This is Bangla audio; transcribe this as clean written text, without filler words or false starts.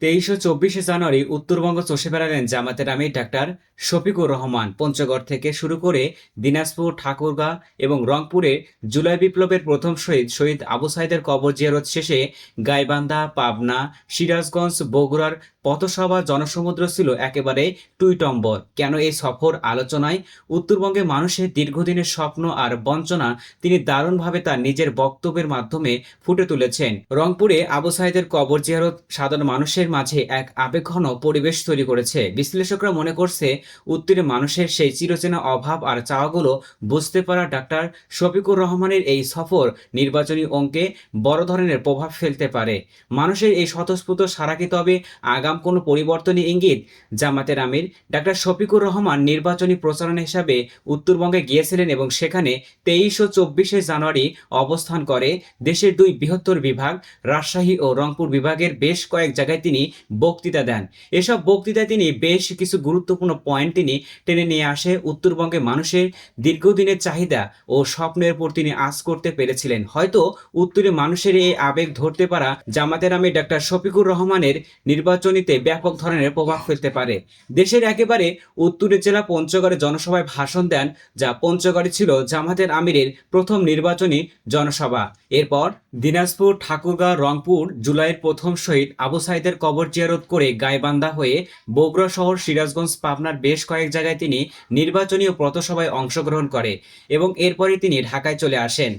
23 ও 24 জানুয়ারি উত্তরবঙ্গ চষে বেড়ালেন জামাতের আমির ডাক্তার শফিকুর রহমান। পঞ্চগড় থেকে শুরু করে দিনাজপুর, ঠাকুরগাঁ এবং রংপুরে জুলাই বিপ্লবের প্রথম শহীদ শহীদ আবু সাইদের কবর জিয়ারত শেষে গাইবান্ধা, পাবনা, সিরাজগঞ্জ, বগুড়ার পথসভা জনসমুদ্র ছিল একেবারে টুইটম্বর। কেন এই সফর আলোচনায়? উত্তরবঙ্গে মানুষের দীর্ঘদিনের স্বপ্ন আর বঞ্চনা তিনি দারুণভাবে তার নিজের বক্তব্যের মাধ্যমে ফুটে তুলেছেন। রংপুরে আবু সাইদের কবর জিয়ারত সাধারণ মানুষের মাঝে এক আবেগঘন পরিবেশ তৈরি করেছে। বিশ্লেষকরা মনে করছে উত্তরে মানুষের সেই চিরচেনা অভাব আর চাওয়াগুলো বুঝতে পারা ডাক্তার শফিকুর রহমানের এই সফর নির্বাচনী অঙ্কে বড় ধরনের প্রভাব ফেলতে পারে। মানুষের এই স্বতঃস্ফূর্ত সাড়া কি তবে আগাম কোনো পরিবর্তনই ইঙ্গিত? জামাতের আমির ডাক্তার শফিকুর রহমান নির্বাচনী প্রচারণা হিসাবে উত্তরবঙ্গে গিয়েছিলেন এবং সেখানে 23 ও 24 জানুয়ারি অবস্থান করে। দেশের দুই বৃহত্তর বিভাগ রাজশাহী ও রংপুর বিভাগের বেশ কয়েক জায়গায় তিনি বক্তৃতা দেন। এসব বক্তৃতায় তিনি বেশ কিছু গুরুত্বপূর্ণ পয়েন্ট তিনি টেনে নিয়ে আসে। উত্তরবঙ্গে মানুষের দীর্ঘদিনের চাহিদা ও স্বপ্নের উপর তিনি আঁচ করতে পেরেছিলেন। হয়তো উত্তরে মানুষের এই আবেগ ধরতে পারা জামাতের আমির ডাক্তার শফিকুর রহমানের নির্বাচনীতে ব্যাপক ধরনের প্রভাব ফেলতে পারে। দেশের একেবারে উত্তরের জেলা পঞ্চগড়ে জনসভায় ভাষণ দেন, যা পঞ্চগড়ে ছিল জামাতের আমিরের প্রথম নির্বাচনী জনসভা। এরপর দিনাজপুর, ঠাকুরগাঁ, রংপুর জুলাইয়ের প্রথম শহীদ আবু সাইদের কবর জিয়ারত করে গাইবান্ধা হয়ে বগুড়া শহর, সিরাজগঞ্জ, পাবনার বেশ কয়েক জায়গায় তিনি নির্বাচনী ও পথসভায় অংশগ্রহণ করে এবং এরপরে তিনি ঢাকায় চলে আসেন।